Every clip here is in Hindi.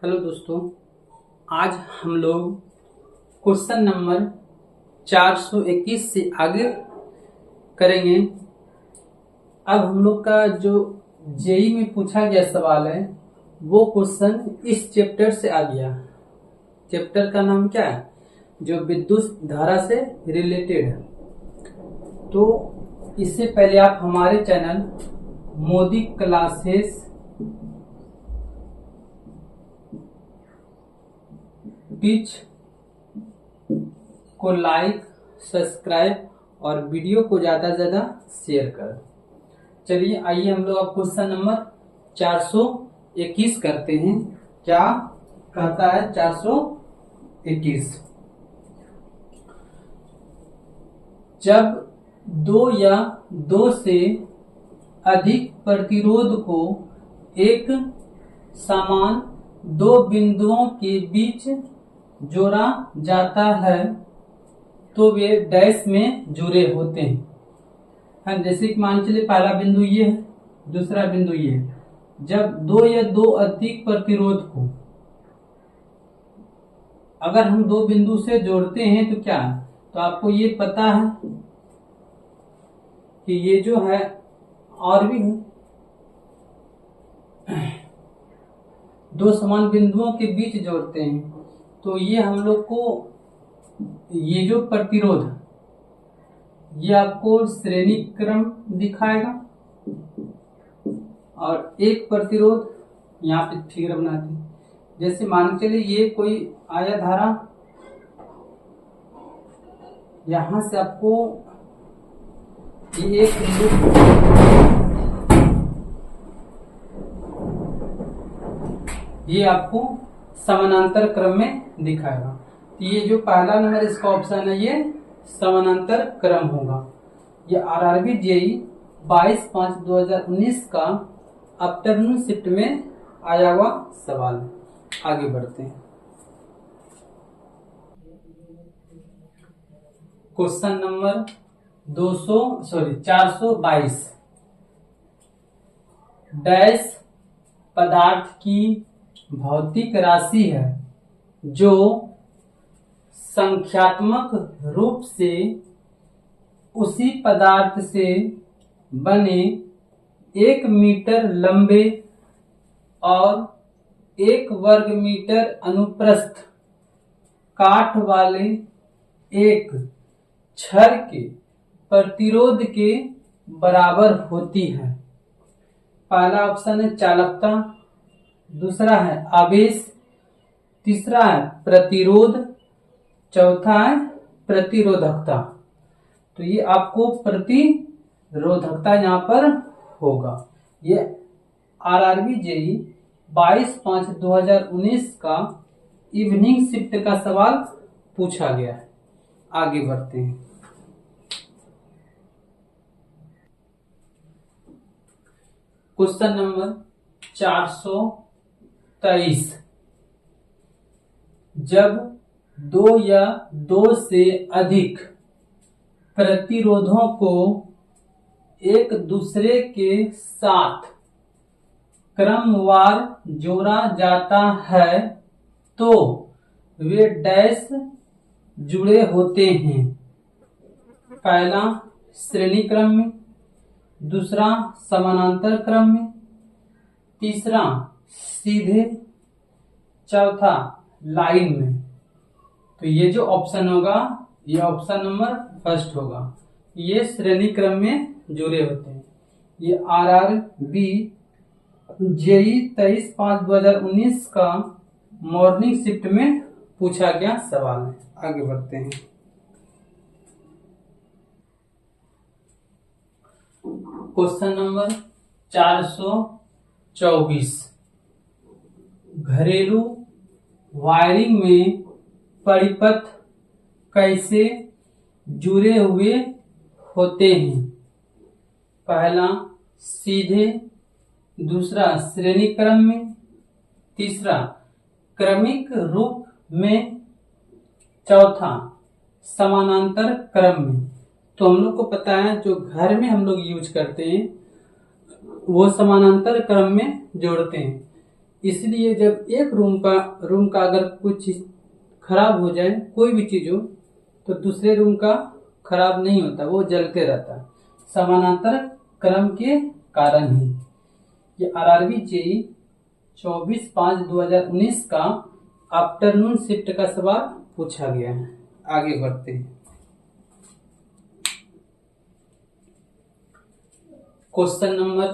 हेलो दोस्तों, आज हम लोग क्वेश्चन नंबर 421 से आगे करेंगे। अब हम लोग का जो जेई में पूछा गया सवाल है वो क्वेश्चन इस चैप्टर से आ गया। चैप्टर का नाम क्या है? जो विद्युत धारा से रिलेटेड है। तो इससे पहले आप हमारे चैनल मोदी क्लासेस टीच को लाइक, सब्सक्राइब और वीडियो को ज्यादा से ज्यादा शेयर कर। चलिए आइए हम लोग अब क्वेश्चन नंबर 421 करते हैं। क्या कहता है 421? जब दो या दो से अधिक प्रतिरोध को एक समान दो बिंदुओं के बीच जोड़ा जाता है तो वे डैश में जुड़े होते हैं। जैसे कि मान चलिए पहला बिंदु ये है, दूसरा बिंदु ये है। जब दो या दो अधिक प्रतिरोध को अगर हम दो बिंदु से जोड़ते हैं तो क्या है? तो आपको ये पता है कि ये जो है और भी है, दो समान बिंदुओं के बीच जोड़ते हैं तो ये हम लोग को ये जो प्रतिरोध ये आपको श्रेणी क्रम दिखाएगा और एक प्रतिरोध यहाँ पे फिगर बनाते हैं। जैसे मान के चलिए ये कोई आया धारा, यहां से आपको ये एक ये आपको समानांतर क्रम में दिखाएगा। तो ये जो पहला नंबर इसका ऑप्शन है ये समानांतर क्रम होगा। ये आरआरबी जेई 22/5/2019 का आफ्टरनून शिफ्ट में आया हुआ सवाल है। आगे बढ़ते हैं। Question number 422। डैश पदार्थ की भौतिक राशि है जो संख्यात्मक रूप से उसी पदार्थ से बने 1 मीटर लंबे और 1 वर्ग मीटर अनुप्रस्थ काठ वाले एक छड़ के प्रतिरोध के बराबर होती है। पहला ऑप्शन है चालकता, दूसरा है आवेश, तीसरा है प्रतिरोध, चौथा है प्रतिरोधकता। तो ये आपको प्रतिरोधकता यहाँ पर होगा। ये आरआरबी जेई 22/5/2019 का इवनिंग शिफ्ट का सवाल पूछा गया है। आगे बढ़ते हैं। Question number 423। जब दो या दो से अधिक प्रतिरोधों को एक दूसरे के साथ क्रमवार जोड़ा जाता है तो वे डैश जुड़े होते हैं। पहला श्रेणी क्रम में, दूसरा समानांतर क्रम में, तीसरा सीधे, चौथा लाइन में। तो ये जो ऑप्शन होगा ये ऑप्शन नंबर फर्स्ट होगा। ये श्रेणी क्रम में जुड़े होते हैं। ये आरआरबी जेई 23/5/2019 का मॉर्निंग शिफ्ट में पूछा गया सवाल है। आगे बढ़ते हैं। Question number 424। घरेलू वायरिंग में परिपथ कैसे जुड़े हुए होते हैं? पहला सीधे, दूसरा श्रेणी क्रम में, तीसरा क्रमिक रूप में, चौथा समानांतर क्रम में। तो हम लोग को पता है जो घर में हम लोग यूज करते हैं वो समानांतर क्रम में जोड़ते हैं। इसलिए जब एक रूम का अगर कुछ चीज खराब हो जाए, कोई भी चीज हो, तो दूसरे रूम का खराब नहीं होता, वो जलते रहता है, समानांतर क्रम के कारण ही। ये आरआरबी जेई 24/5/2019 का आफ्टरनून शिफ्ट का सवाल पूछा गया है। आगे बढ़ते हैं। Question number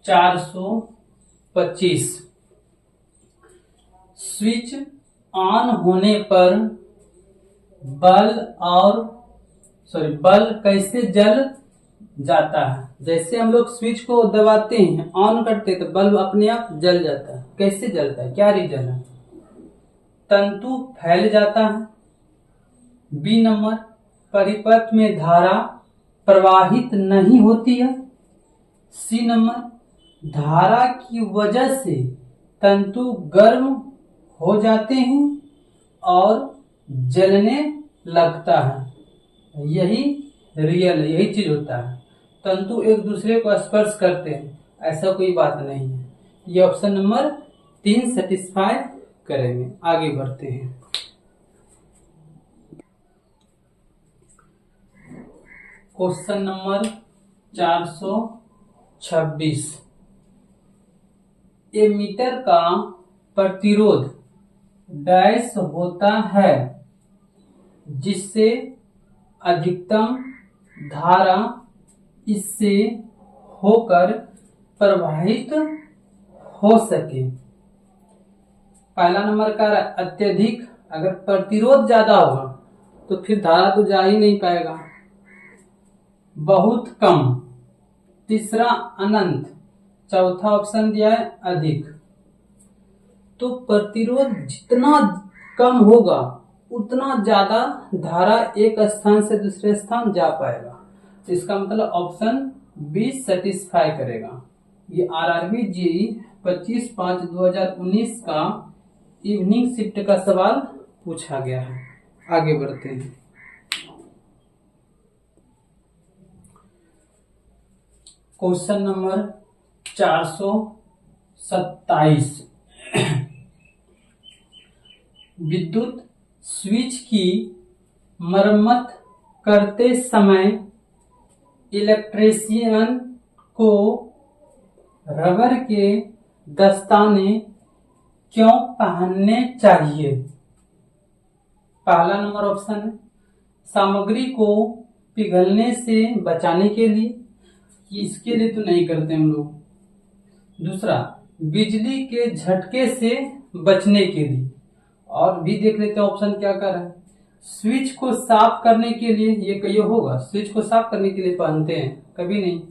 425। स्विच ऑन होने पर बल्ब कैसे जल जाता है? जैसे हम लोग स्विच को दबाते हैं, ऑन करते हैं, तो बल्ब अपने आप जल जाता है। कैसे जलता है, क्या रीजन है? तंतु फैल जाता है। बी नंबर, परिपथ में धारा प्रवाहित नहीं होती है। सी नंबर, धारा की वजह से तंतु गर्म हो जाते हैं और जलने लगता है। यही रियल, यही चीज होता है। तंतु एक दूसरे को स्पर्श करते हैं, ऐसा कोई बात नहीं है। ये ऑप्शन नंबर 3 सेटिस्फाई करेंगे। आगे बढ़ते हैं। Question number 426। एमीटर का प्रतिरोध डैश होता है जिससे अधिकतम धारा इससे होकर प्रवाहित हो सके। पहला नंबर का अत्यधिक, अगर प्रतिरोध ज्यादा होगा तो फिर धारा तो जा ही नहीं पाएगा। बहुत कम, तीसरा अनंत, चौथा ऑप्शन दिया है अधिक। तो प्रतिरोध जितना कम होगा उतना ज्यादा धारा एक स्थान से दूसरे स्थान जा पाएगा। तो इसका मतलब ऑप्शन बी सेटिस्फाई करेगा। ये आरआरबी जेई 25/5/2019 का इवनिंग शिफ्ट का सवाल पूछा गया है। आगे बढ़ते हैं। Question number 427। विद्युत स्विच की मरम्मत करते समय इलेक्ट्रीशियन को रबर के दस्ताने क्यों पहनने चाहिए? पहला नंबर ऑप्शन है सामग्री को पिघलने से बचाने के लिए, इसके लिए तो नहीं करते हम लोग। दूसरा, बिजली के झटके से बचने के लिए। और भी देख लेते हैं ऑप्शन क्या कर रहा है। स्विच को साफ करने के लिए, ये कहिए होगा स्विच को साफ करने के लिए पहनते हैं, कभी नहीं।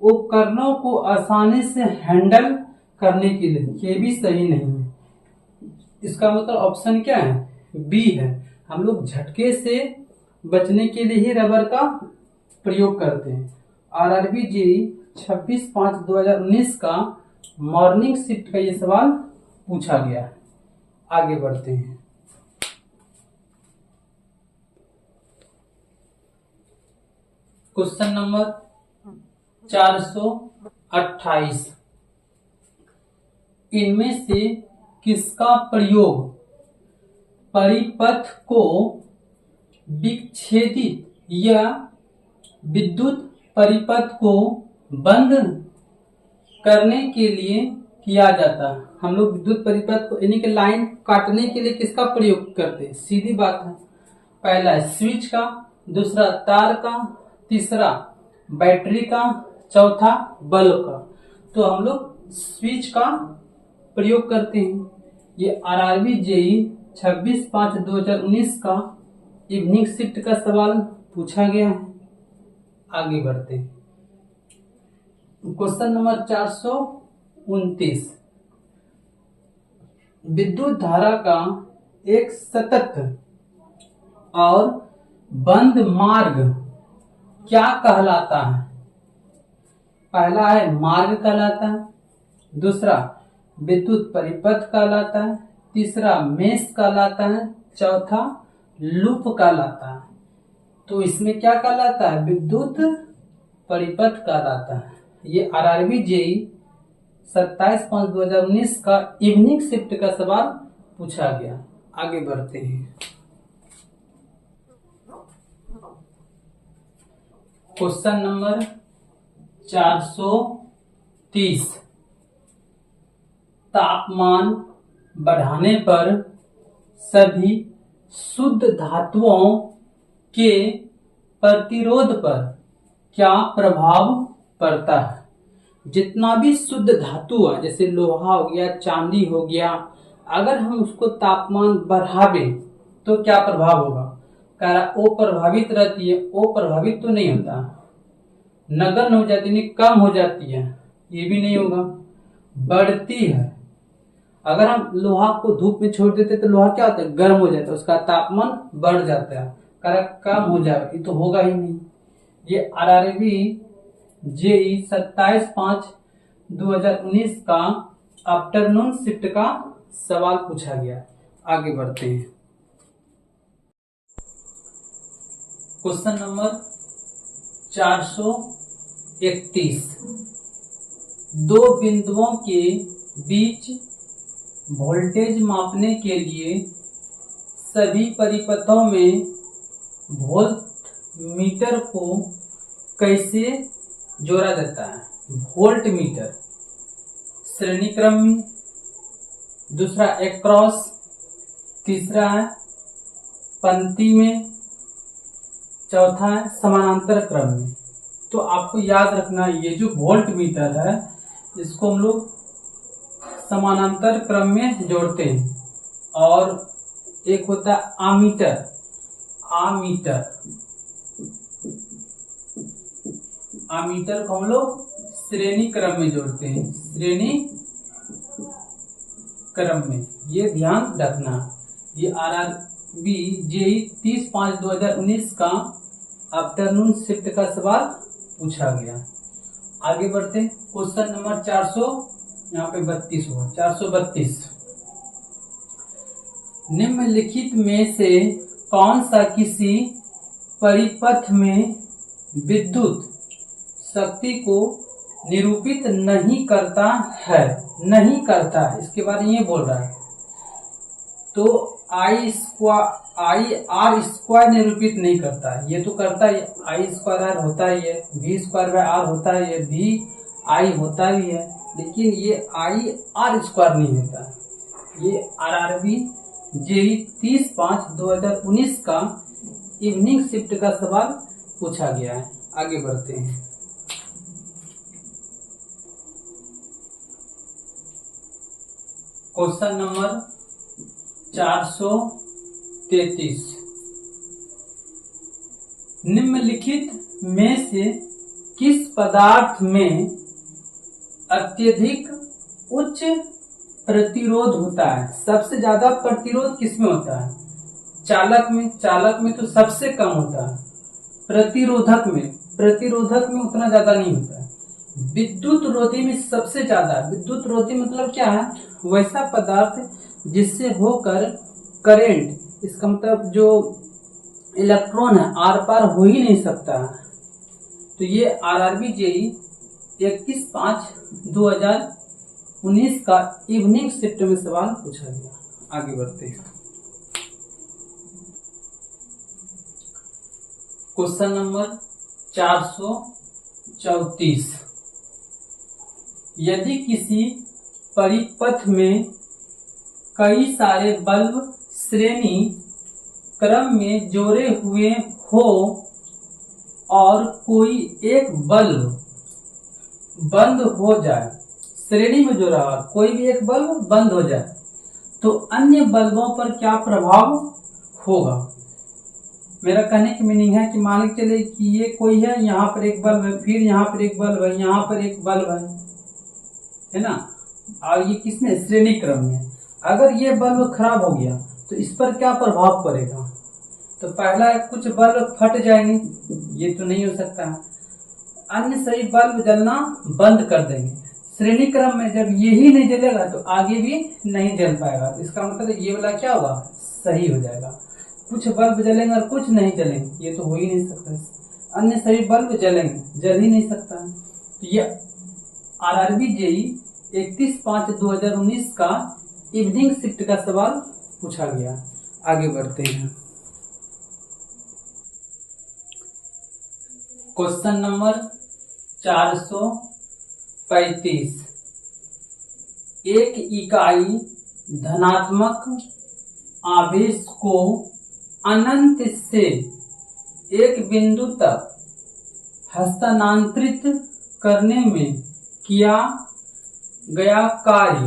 उपकरणों को आसानी से हैंडल करने के लिए, ये भी सही नहीं है। इसका मतलब ऑप्शन क्या है, बी है। हम लोग झटके से बचने के लिए ही रबर का प्रयोग करते हैं। आरआरबी जेई 26/5/2019 का मॉर्निंग शिफ्ट का ये सवाल पूछा गया है। आगे बढ़ते हैं। Question number 428। इनमें से किसका प्रयोग परिपथ को विच्छेदित या विद्युत परिपथ को बंद करने के लिए किया जाता है? हम लोग विद्युत परिपथ को यानी कि लाइन काटने के लिए किसका प्रयोग करते हैं? सीधी बात है, पहला है स्विच का, दूसरा तार का, तीसरा बैटरी का, चौथा बल्ब का। तो हम लोग स्विच का प्रयोग करते हैं। ये आरआरबी जेई 26/5/2019 का इवनिंग शिफ्ट का सवाल पूछा गया है। आगे बढ़ते हैं। Question number 429। विद्युत धारा का एक सतत और बंद मार्ग क्या कहलाता है? पहला है मार्ग कहलाता है, दूसरा विद्युत परिपथ कहलाता है, तीसरा मेष कहलाता है, चौथा लूप कहलाता है। तो इसमें क्या कहलाता है? विद्युत परिपथ कहलाता है। ये आरआरबी जेई 27/5/2019 का इवनिंग शिफ्ट का सवाल पूछा गया। आगे बढ़ते हैं। Question number 430। तापमान बढ़ाने पर सभी शुद्ध धातुओं के प्रतिरोध पर क्या प्रभाव पड़ता है? जितना भी शुद्ध धातु है, जैसे लोहा हो गया, चांदी हो गया, अगर हम उसको तापमान बढ़ावे तो क्या प्रभाव होगा? कह रहा ओ प्रभावित रहती है, ओ प्रभावित तो नहीं होता, नगण्य हो जाती है, कम हो जाती है, ये भी नहीं होगा, बढ़ती है। अगर हम लोहा को धूप में छोड़ देते तो लोहा क्या होता है? गर्म हो जाता है, उसका तापमान बढ़ जाता है। कह रहा कम हो जाएगा, ये तो होगा ही नहीं। ये RRB JEE 27/5/2019 का आफ्टरनून शिफ्ट का सवाल पूछा गया। आगे बढ़ते हैं। Question number 431। दो बिंदुओं के बीच वोल्टेज मापने के लिए सभी परिपथों में वोल्टमीटर को कैसे जोड़ा जाता है? वोल्टमीटर श्रेणी क्रम में, दूसरा एक्रॉस, तीसरा है पंक्ति में, चौथा है समानांतर क्रम में। तो आपको याद रखना, ये जो वोल्टमीटर है इसको हम लोग समानांतर क्रम में जोड़ते हैं। और एक होता है आमीटर, आमीटर को हम लोग श्रेणी क्रम में जोड़ते हैं, श्रेणी क्रम में। ये ध्यान रखना। ये RRB JEE 30/5/2019 का आफ्टरनून शिफ्ट का सवाल पूछा गया। आगे बढ़ते। क्वेश्चन नंबर 432 हुआ। 432। निम्नलिखित में से कौन सा किसी परिपथ में विद्युत शक्ति को निरूपित नहीं करता है? नहीं करता है, इसके बारे में ये बोल रहा है। तो IR² निरूपित नहीं करता है, ये तो करता है। I²R होता ही है, V²R होता है, ये VI होता भी है, लेकिन ये IR² नहीं होता। ये RRB JEE 30/5/2019 का इवनिंग शिफ्ट का सवाल पूछा गया है। आगे बढ़ते हैं। Question number 433। निम्नलिखित में से किस पदार्थ में अत्यधिक उच्च प्रतिरोध होता है? सबसे ज्यादा प्रतिरोध किसमें होता है? चालक में। चालक में तो सबसे कम होता है। प्रतिरोधक में उतना ज्यादा नहीं होता है। विद्युत रोधी में सबसे ज्यादा। विद्युत रोधी मतलब क्या है? वैसा पदार्थ जिससे होकर करंट, इसका मतलब जो इलेक्ट्रॉन है आर पार हो ही नहीं सकता। तो ये RRB JEE 31/5/2019 का इवनिंग शिफ्ट में सवाल पूछा गया। आगे बढ़ते हैं। Question number 434। यदि किसी परिपथ में कई सारे बल्ब श्रेणी क्रम में जोड़े हुए हो और कोई एक बल्ब बंद हो जाए, श्रेणी में जोड़ा हुआ कोई भी एक बल्ब बंद हो जाए, तो अन्य बल्बों पर क्या प्रभाव होगा? मेरा कहने की मीनिंग है कि मान के चले कि ये कोई है, यहाँ पर एक बल्ब है, फिर यहाँ पर एक बल्ब है, यहाँ पर एक बल्ब है ना, और ये किसमें? श्रेणी क्रम में। अगर ये बल्ब खराब हो गया तो इस पर क्या प्रभाव पड़ेगा? तो पहला कुछ बल्ब फट जाएंगे, ये तो नहीं हो सकता है। अन्य सभी बल्ब जलना बंद कर देंगे। श्रेणी क्रम में जब यही नहीं जलेगा तो आगे भी नहीं जल पाएगा। तो इसका मतलब ये वाला क्या होगा? सही हो जाएगा। कुछ बल्ब जलेंगे और कुछ नहीं जलेंगे, ये तो हो ही नहीं सकता। अन्य सभी बल्ब जलेंगे, जल ही नहीं सकता। तो ये RRB JEE 31/5/2019 का इवनिंग शिफ्ट का सवाल पूछा गया। आगे बढ़ते हैं। Question number 435। एक इकाई धनात्मक आवेश को अनंत से एक बिंदु तक हस्तांतरित करने में किया गया कार्य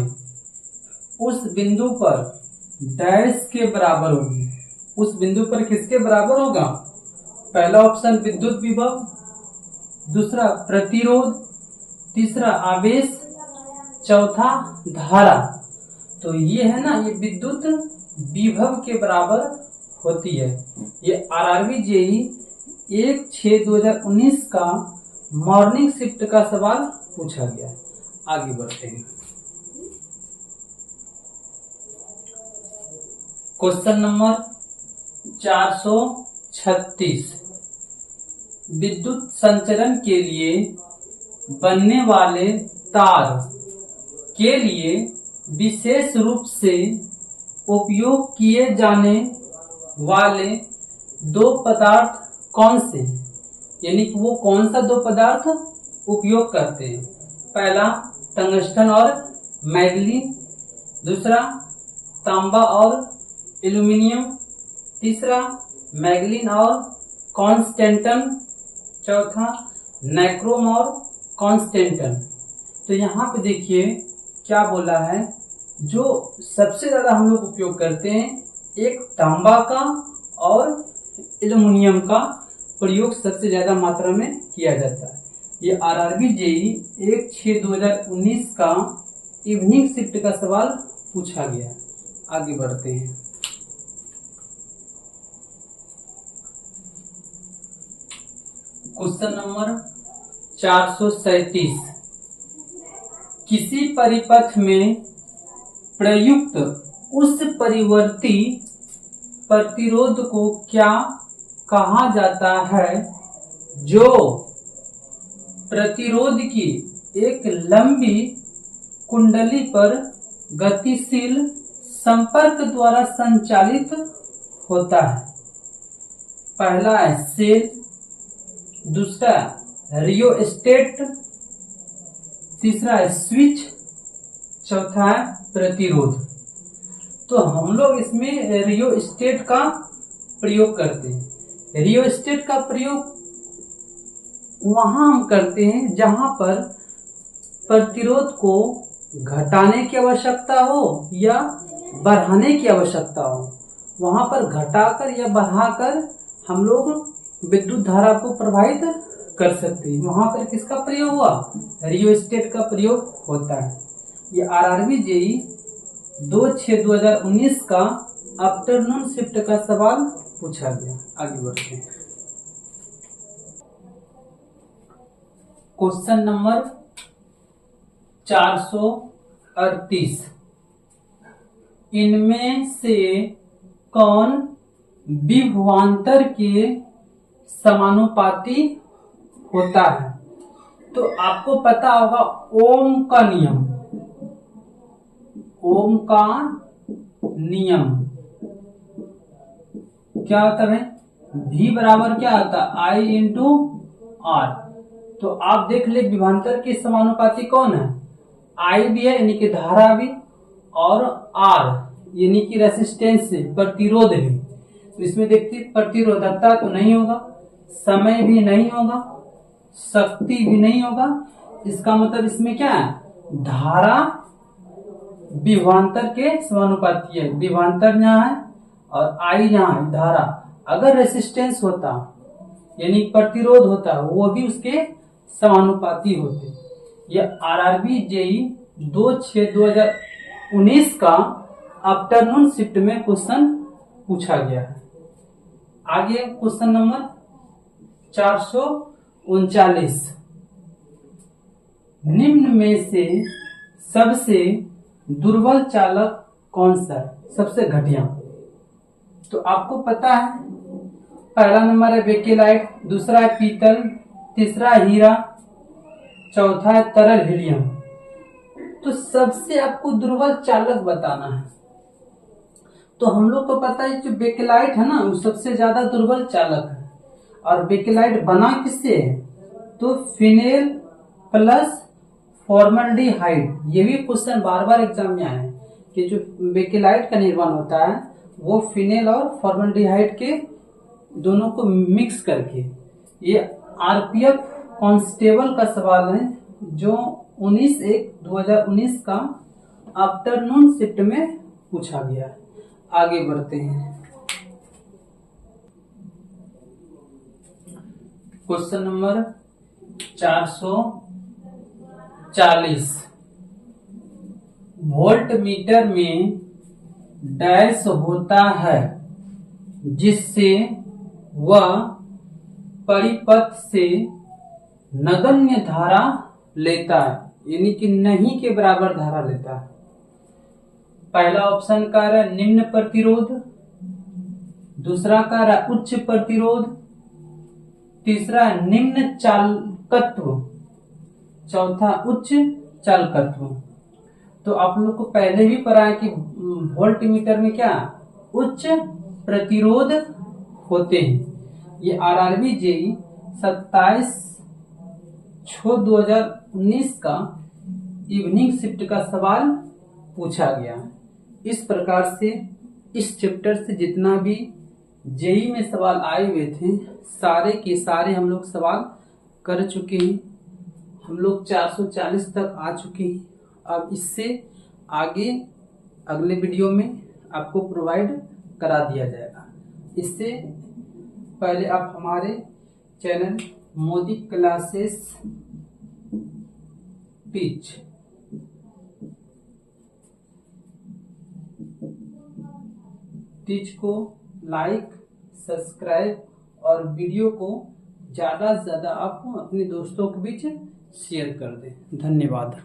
उस बिंदु पर डैश के बराबर होगी। उस बिंदु पर किसके बराबर होगा? पहला ऑप्शन विद्युत विभव, दूसरा प्रतिरोध, तीसरा आवेश, चौथा धारा। तो ये है ना, ये विद्युत विभव के बराबर होती है। ये आरआरबी जेई 1/6/2019 का मॉर्निंग शिफ्ट का सवाल पूछा गया। आगे बढ़ते हैं। Question number 436। विद्युत संचरण के लिए बनने वाले तार के लिए विशेष रूप से उपयोग किए जाने वाले दो पदार्थ कौन से हैं? यानी कि वो कौन सा दो पदार्थ उपयोग करते हैं? पहला टंगस्टन और मैग्नीशियम, दूसरा तांबा और एल्यूमिनियम, तीसरा मैग्नीशियम और कॉन्स्टेंटन, चौथा नाइक्रोम और कॉन्स्टेंटन। तो यहाँ पे देखिए क्या बोला है, जो सबसे ज्यादा हम लोग उपयोग करते हैं, एक तांबा का और एल्यूमिनियम का प्रयोग सबसे ज्यादा मात्रा में किया जाता है। ये आरआरबी जेई 1/6/2019 का इवनिंग शिफ्ट का सवाल पूछा गया। आगे बढ़ते हैं। Question number 437। किसी परिपथ में प्रयुक्त उस परिवर्ती प्रतिरोध को क्या कहा जाता है जो प्रतिरोध की एक लंबी कुंडली पर गतिशील संपर्क द्वारा संचालित होता है? पहला है सेल, दूसरा रियोस्टेट, तीसरा है स्विच, चौथा है प्रतिरोध। तो हम लोग इसमें रियोस्टेट का प्रयोग करते हैं। रियोस्टेट का प्रयोग वहां हम करते हैं जहां पर प्रतिरोध को घटाने की आवश्यकता हो या बढ़ाने की आवश्यकता हो। वहां पर घटाकर या बढ़ाकर हम लोग विद्युत धारा को प्रभावित कर सकते हैं। वहां पर किसका प्रयोग हुआ? रियोस्टेट का प्रयोग होता है। ये आरआरबी जेई 2/6/2019 का आफ्टरनून शिफ्ट का सवाल पूछा गया। आगे बढ़ते हैं। Question number 438। इनमें से कौन विभवांतर के समानुपाती होता है? तो आपको पता होगा ओम का नियम। ओम का नियम क्या होता है? V बराबर क्या आता है? I into R। तो आप देख ले विभवांतर के समानुपाती कौन है? I भी है यानी कि धारा भी, और R यानी कि रेसिस्टेंस से प्रतिरोध भी। तो इसमें देखते प्रतिरोधकता तो नहीं होगा, समय भी नहीं होगा, शक्ति भी नहीं होगा। इसका मतलब इसमें क्या है? धारा विभवांतर के समानुपाती है। विभवांतर यहाँ है और आई यहाँ है धारा। अगर रेसिस्टेंस होता यानी प्रतिरोध होता वो भी उसके समानुपाती होते। यह आरआरबी जेई 2/6/2019 का आफ्टरनून शिफ्ट में क्वेश्चन पूछा गया है। आगे क्वेश्चन नंबर 439। निम्न में से सबसे दुर्बल चालक कौन सा है? सबसे घटिया। तो आपको पता है पहला नंबर है बेकेलाइट, दूसरा है पीतल, तीसरा हीरा, चौथा है तरल हीलियम। तो सबसे आपको दुर्बल चालक बताना है। तो हम लोग को पता है जो बेकेलाइट है ना वो सबसे ज्यादा दुर्बल चालक है। और बेकेलाइट बना किससे है? तो फिनेल प्लस फॉर्मल्डिहाइड। ये भी क्वेश्चन बार बार एग्जाम में आया है कि जो बेकेलाइट का निर्माण होता है वो फिनेल और फॉर्मल्डिहाइड के दोनों को मिक्स करके। ये आरपीएफ कांस्टेबल का सवाल है जो 19/1/2019 का आफ्टरनून शिफ्ट में पूछा गया है। आगे बढ़ते हैं। Question number 440। वोल्ट मीटर में डैश होता है जिससे वह परिपथ से नगण्य धारा लेता है, यानी कि नहीं के बराबर धारा लेता है। पहला ऑप्शन का रहा निम्न प्रतिरोध, दूसरा का रहा उच्च प्रतिरोध, तीसरा निम्न चालकत्व, चौथा उच्च चालकत्व। तो आप लोग को पहले भी पढ़ा है कि वोल्ट मीटर में क्या उच्च प्रतिरोध होते हैं। ये आरआरबी जेई 27/6/2019 का इवनिंग शिफ्ट का सवाल पूछा गया। इस प्रकार से इस चैप्टर से जितना भी जेई में सवाल आए हुए थे सारे के सारे हम लोग सवाल कर चुके हैं। हम लोग 440 तक आ चुके हैं। अब इससे आगे अगले वीडियो में आपको प्रोवाइड करा दिया जाएगा। इससे पहले आप हमारे चैनल मोदी क्लासेस टीच को लाइक, सब्सक्राइब और वीडियो को ज्यादा से ज्यादा आप अपने दोस्तों के बीच शेयर कर दें। धन्यवाद।